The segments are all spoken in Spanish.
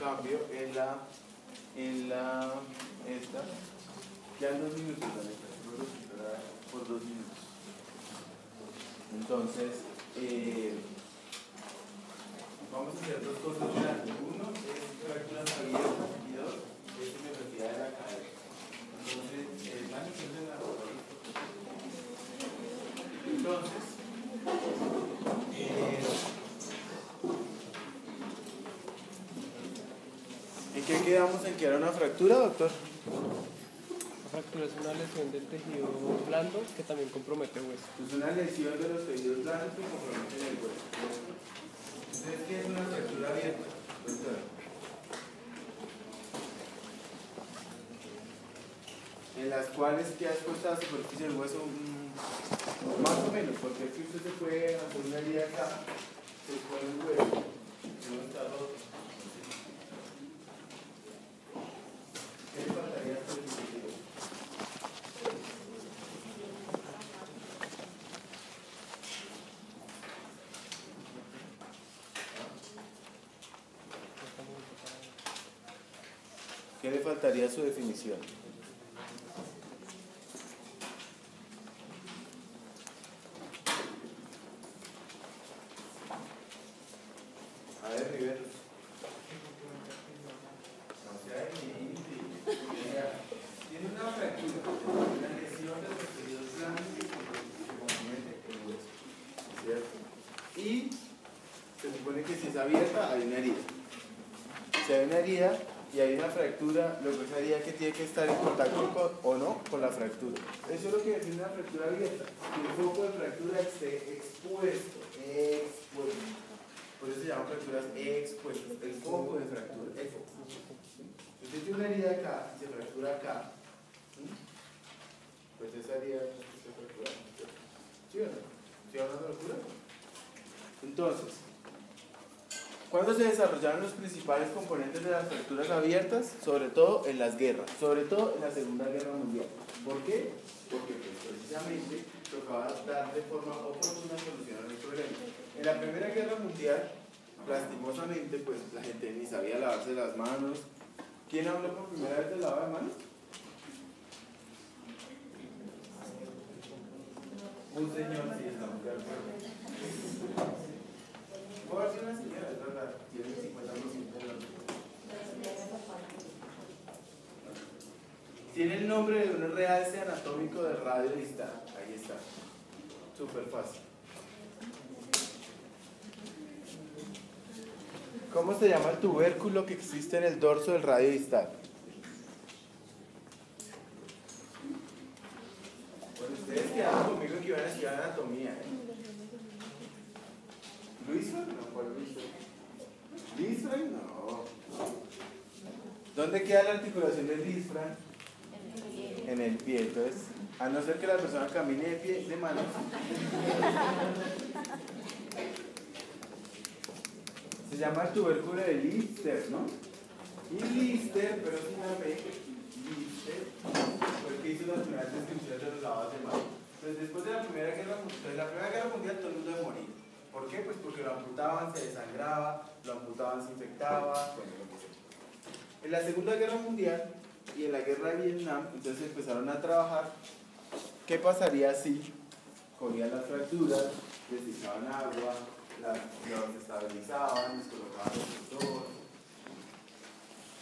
cambio esta, quedan 2 minutos, por 2 minutos. Entonces, vamos a hacer 2 cosas grandes. Uno es fracturas abiertas y 2 es simetría de la cadera. Entonces, ¿en qué quedamos en que era una fractura, doctor? La fractura es una lesión del tejido blando que también compromete el hueso. Es una lesión de los tejidos blandos que comprometen el hueso. Entonces, ¿qué es una fractura abierta, doctor? En las cuales queda expuesta la superficie del hueso, más o menos, porque aquí usted se puede hacer una herida acá, se pone el hueso, no está roto. ¿Qué le faltaría a su dispositivo? ¿Qué le faltaría a su definición? A ver, Rivero. Tiene una fractura, una lesión de los tejidos blandos que compromete el hueso, ¿cierto? Y se supone que si es abierta hay una herida. Si hay una herida y hay una fractura, lo que es herida que tiene que estar en contacto o no con la fractura. Eso es lo que define una fractura abierta. Que el foco de fractura esté expuesto. Por eso se llaman fracturas expuestas. El foco de fractura, el foco. Si usted tiene una herida acá y se fractura acá, pues esa herida se fractura. ¿Sí o no? ¿Sí hablando de locura? Entonces, ¿cuándo se desarrollaron los principales componentes de las fracturas abiertas? Sobre todo en las guerras, sobre todo en la Segunda Guerra Mundial. ¿Por qué? Porque pues, precisamente tocaba dar de forma oportuna solución al problema. En la Primera Guerra Mundial, lastimosamente, pues la gente ni sabía lavarse las manos. ¿Quién habló por primera vez de lavado de manos? Un señor, sí, estamos de acuerdo. Puedo decir una señora, es verdad, tiene 50% de la... Tiene el nombre de un realce anatómico de radio distal. Ahí está. Súper fácil. ¿Cómo se llama el tubérculo que existe en el dorso del radio distal? Bueno, ustedes quedaron conmigo que iban a estudiar anatomía, ¿eh? ¿Luisfran? No, ¿cuál Luisfran? ¿Luisfran? No. ¿Dónde queda la articulación del Luisfran? En el pie. Entonces, a no ser que la persona camine de pie, de manos. Se llama el tubérculo de Lister, ¿no? Y Lister, pero sin la P, Lister, fue el que hizo las primeras descripciones de los lavados de manos. Entonces, después de la Primera Guerra Mundial, todo el mundo iba a morir. ¿Por qué? Pues porque lo amputaban, se desangraba, lo amputaban, se infectaba, bueno, lo que sea. En la Segunda Guerra Mundial y en la Guerra de Vietnam, entonces empezaron a trabajar. ¿Qué pasaría si cogían las fracturas, les echaban agua, las estabilizaban, les colocaban el tutor?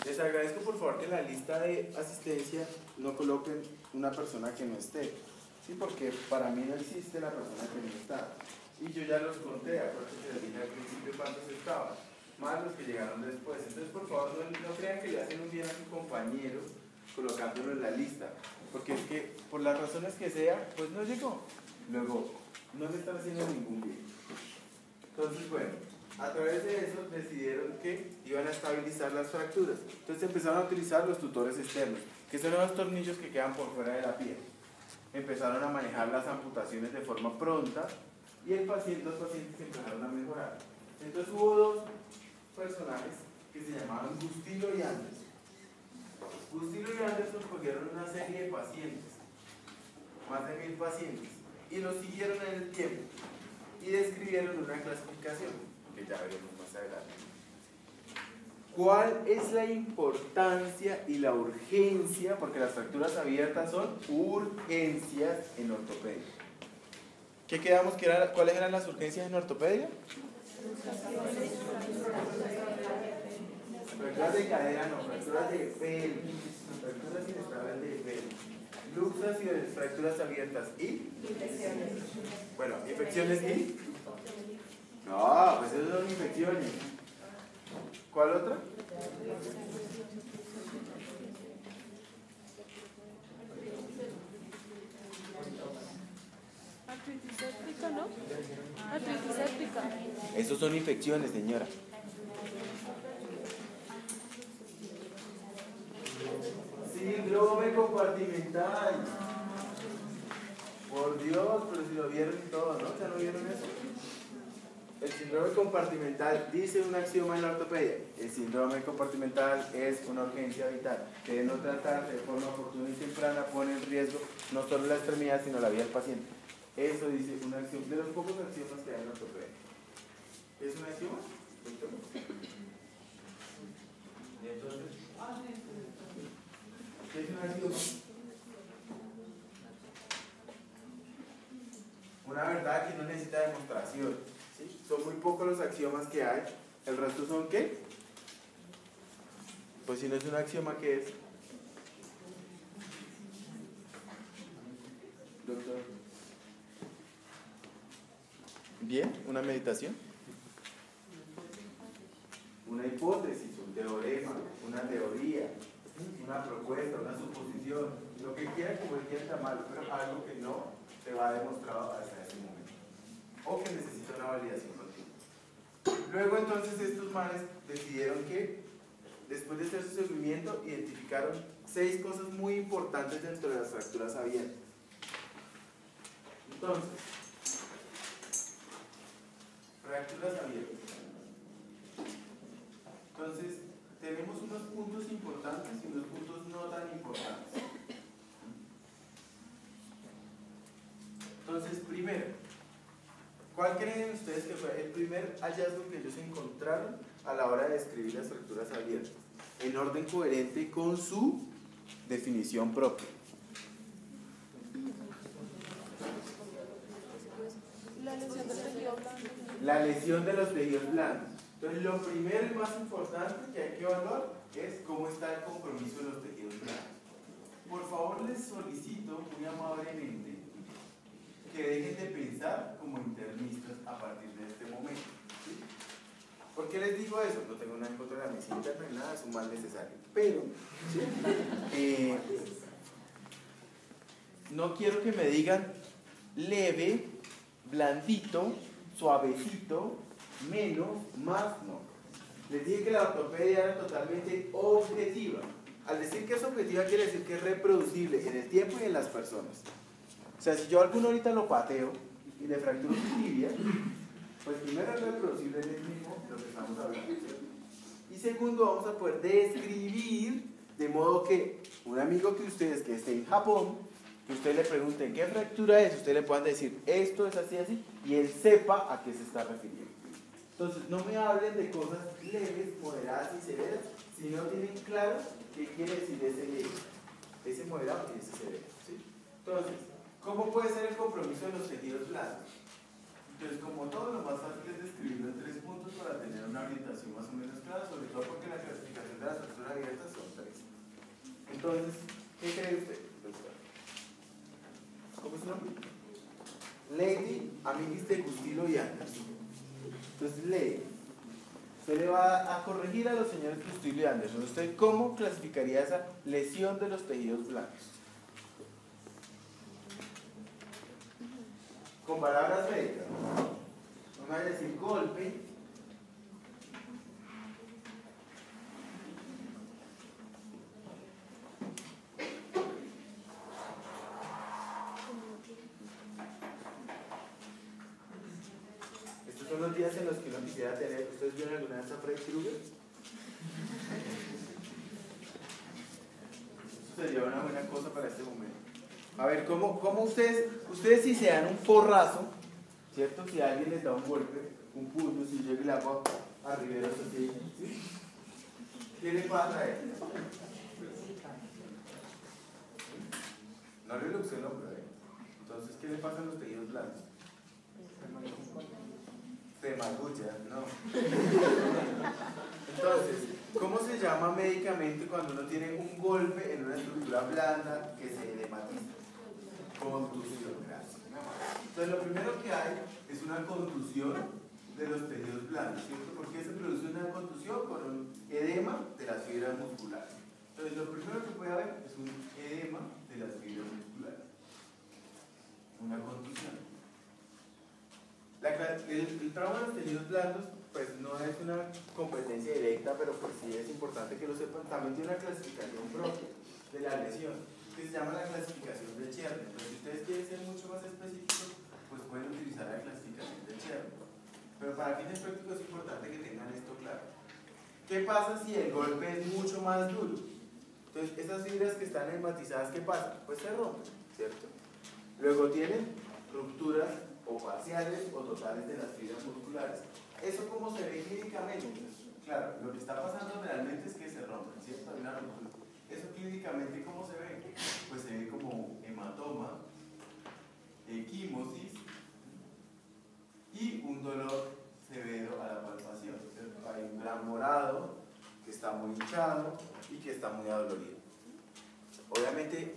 Les agradezco por favor que en la lista de asistencia no coloquen una persona que no esté, ¿sí? Porque para mí no existe la persona que no está. Y yo ya los conté, acuérdense que les dije al principio cuántos estaban, más los que llegaron después. Entonces, por favor, no crean que le hacen un bien a su compañero colocándolo en la lista, porque es que, por las razones que sea, pues no llegó. Luego, no le están haciendo ningún bien. Entonces, bueno, a través de eso decidieron que iban a estabilizar las fracturas. Entonces empezaron a utilizar los tutores externos, que son los tornillos que quedan por fuera de la piel. Empezaron a manejar las amputaciones de forma pronta, y los pacientes empezaron a mejorar. Entonces hubo dos personajes que se llamaban Gustilo y Anderson. Gustilo y Anderson cogieron una serie de pacientes, más de 1000 pacientes, y los siguieron en el tiempo y describieron una clasificación, que ya veremos más adelante. ¿Cuál es la importancia y la urgencia? Porque las fracturas abiertas son urgencias en ortopedia. ¿Qué quedamos que era, cuáles eran las urgencias en ortopedia? Fracturas de cadera, no, fracturas de pelvis, fracturas inestables de pelvis, luxas y fracturas abiertas y bueno, infecciones y no, pues esas son infecciones. ¿Cuál otra? Artritis séptica, ¿no? Artritis séptica. Esos son infecciones, señora. Síndrome compartimental. Por Dios, pero si lo vieron y todo, ¿no? ¿Ya no vieron eso? El síndrome compartimental dice un axioma en la ortopedia. El síndrome compartimental es una urgencia vital que de no tratarse de forma oportuna y temprana pone en riesgo no solo la extremidad sino la vida del paciente. Eso dice un axioma, de los pocos axiomas que hay en la ortopedia. ¿Es un axioma? ¿Y entonces? ¿Qué es un axioma? Una verdad que no necesita demostración. ¿Sí? Son muy pocos los axiomas que hay. ¿El resto son qué? Pues si no es un axioma, ¿qué es? Doctor. Bien, una meditación. Una hipótesis, un teorema, una teoría, una propuesta, una suposición, lo que quiera que cualquier llamar, pero algo que no se va demostrado hasta ese momento. O que necesita una validación continua. Luego entonces estos manes decidieron que, después de hacer su seguimiento, identificaron 6 cosas muy importantes dentro de las fracturas abiertas. Entonces, fracturas abiertas. Entonces, tenemos unos puntos importantes y unos puntos no tan importantes. Entonces, primero, ¿cuál creen ustedes que fue el primer hallazgo que ellos encontraron a la hora de describir las fracturas abiertas? En orden coherente con su definición propia. La lesión del tejido blando. La lesión de los tejidos blandos. Entonces, lo primero y más importante que hay que evaluar es cómo está el compromiso de los tejidos blandos. Por favor, les solicito muy amablemente que dejen de pensar como internistas a partir de este momento. ¿Sí? ¿Por qué les digo eso? No tengo nada en contra de la medicina interna ni nada, es un mal necesario. Pero, ¿sí? No quiero que me digan leve, blandito, suavecito, menos, más, no. Les dije que la ortopedia era totalmente objetiva. Al decir que es objetiva quiere decir que es reproducible en el tiempo y en las personas. O sea, si yo a alguno ahorita lo pateo y le fracturo su tibia, pues primero es reproducible en el mismo lo que estamos hablando, ¿cierto? Y segundo, vamos a poder describir de modo que un amigo que ustedes que esté en Japón, que usted le pregunte qué fractura es, usted le puedan decir esto es así, así, y él sepa a qué se está refiriendo. Entonces, no me hablen de cosas leves, moderadas y severas, si no tienen claro qué quiere decir ese leve, ese moderado y ese severo, ¿sí? Entonces, ¿cómo puede ser el compromiso de los tejidos blandos? Entonces, como todo, lo más fácil es describirlo en 3 puntos para tener una orientación más o menos clara, sobre todo porque la clasificación de las fracturas abiertas son 3. Entonces, ¿qué cree usted, doctor? ¿Cómo es su nombre? Lady Amiguis de Gustilo y Anderson. Entonces, Lady, usted le va a corregir a los señores Gustilo y Anderson. ¿Usted cómo clasificaría esa lesión de los tejidos blancos? Con palabras médicas. No me vaya a decir golpe. Estos son los días en los que uno quisiera tener. ¿Ustedes vieron alguna vez a Freddy Krueger? Eso sería una buena cosa para este momento. A ver, ¿cómo ustedes si se dan un porrazo, ¿cierto? Si alguien les da un golpe, un puño, si yo le hago a Riveros así, ¿sí? ¿Qué le pasa a él? No le luxe el hombro, ¿eh? Entonces, ¿qué le pasa a los tejidos blandos? Se magullan, no. Entonces, ¿cómo se llama médicamente cuando uno tiene un golpe en una estructura blanda que se edematiza? Contusión, gracias. Entonces, lo primero que hay es una contusión de los tejidos blandos, ¿cierto? ¿Por qué se produce una contusión? Con un edema de las fibras musculares. Entonces, lo primero que puede haber es un edema de las fibras musculares. Una contusión. El trauma de los tejidos blandos pues no es una competencia directa, pero pues sí es importante que lo sepan. También tiene una clasificación propia de la lesión, que se llama la clasificación de Cherny. Entonces, si ustedes quieren ser mucho más específicos, pues pueden utilizar la clasificación de Cherny. Pero para fines prácticos es importante que tengan esto claro. ¿Qué pasa si el golpe es mucho más duro? Entonces, esas fibras que están edematizadas, ¿qué pasa? Pues se rompen, ¿cierto? Luego tienen rupturas o parciales o totales de las fibras musculares. ¿Eso cómo se ve clínicamente? Claro, lo que está pasando realmente es que se rompen, ¿cierto? Hay una ruptura. ¿Eso clínicamente cómo se ve? Pues se ve como hematoma, equimosis y un dolor severo a la palpación, ¿cierto? Hay un gran morado que está muy hinchado y que está muy adolorido. Obviamente,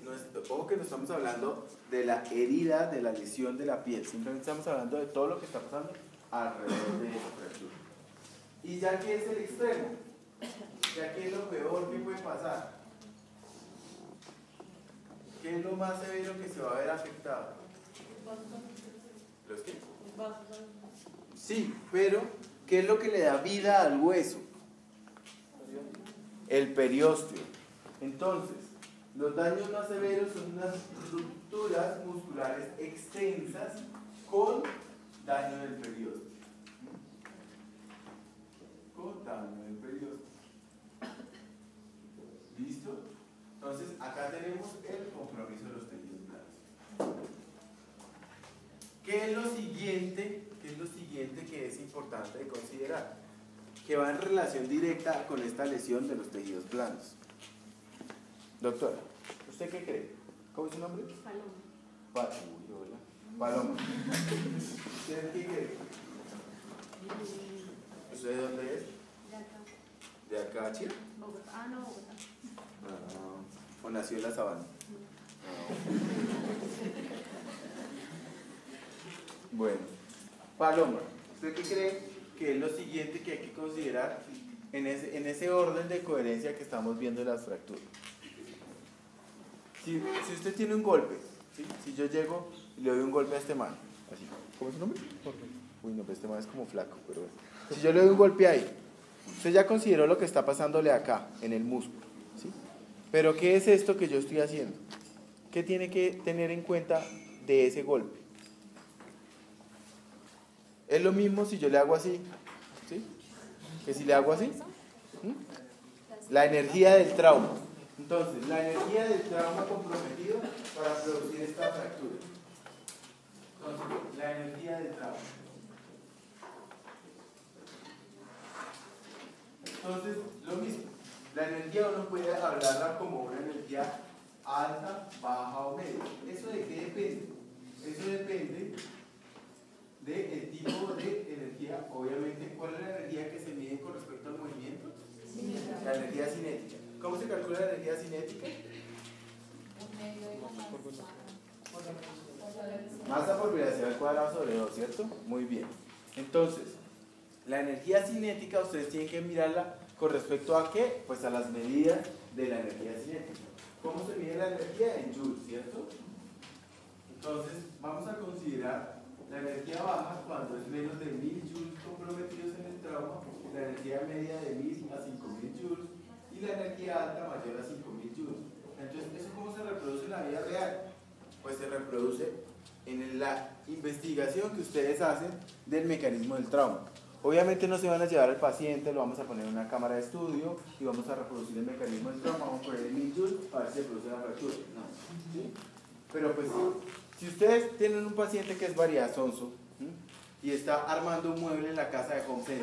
ojo que no estamos hablando de la herida, de la lesión de la piel, simplemente estamos hablando de todo lo que está pasando alrededor de esa fractura. Y ya que es el extremo, ya que es lo peor que puede pasar, ¿qué es lo más severo que se va a ver afectado? ¿Los qué? Sí, pero ¿qué es lo que le da vida al hueso? El periósteo. Entonces, los daños más severos son unas rupturas musculares extensas con daño del periósteo. Con daño del periósteo. ¿Listo? Entonces, acá tenemos el compromiso de los tejidos blandos. ¿Qué es lo siguiente? ¿Qué es lo siguiente que es importante de considerar? Que va en relación directa con esta lesión de los tejidos blandos. Doctora, ¿usted qué cree? ¿Cómo es su nombre? Paloma. Paloma. ¿Usted qué cree? ¿Usted de dónde es? De acá. ¿De acá, Chile? Bogotá. Ah, no, Bogotá. ¿O nació en la sabana? Bueno, Paloma, ¿usted qué cree que es lo siguiente que hay que considerar en ese orden de coherencia que estamos viendo de las fracturas? Si usted tiene un golpe, ¿sí? Si yo llego y le doy un golpe a este man, así, ¿cómo es su nombre? Uy, no, pues este man es como flaco, pero bueno. Si yo le doy un golpe ahí, usted ya consideró lo que está pasándole acá, en el músculo, ¿sí? Pero ¿qué es esto que yo estoy haciendo? ¿Qué tiene que tener en cuenta de ese golpe? Es lo mismo si yo le hago así, ¿sí? Que si le hago así. La energía del trauma. Entonces, la energía del trauma comprometido para producir esta fractura. Entonces, la energía del trauma. Entonces, lo mismo. La energía uno puede hablarla como una energía alta, baja o media. ¿Eso de qué depende? Eso depende del tipo de energía. Obviamente, ¿cuál es la energía que se mide con respecto al movimiento? La energía cinética. ¿Cómo se calcula la energía cinética? Masa por velocidad al cuadrado sobre 2, ¿cierto? Muy bien. Entonces, la energía cinética ustedes tienen que mirarla con respecto a ¿qué? Pues a las medidas de la energía cinética. ¿Cómo se mide la energía? En joules, ¿cierto? Entonces, vamos a considerar la energía baja cuando es menos de 1000 joules comprometidos en el trauma, la energía media de 1000 a 5000 joules y la energía alta mayor a 5000 joules. Entonces, ¿eso cómo se reproduce en la vida real? Pues se reproduce en la investigación que ustedes hacen del mecanismo del trauma. Obviamente no se van a llevar al paciente, lo vamos a poner en una cámara de estudio y vamos a reproducir el mecanismo del trauma, vamos a poner 1000 joules a ver si se produce la fractura. No. ¿Sí? Pero pues si ustedes tienen un paciente que es variazonso y está armando un mueble en la casa de home center,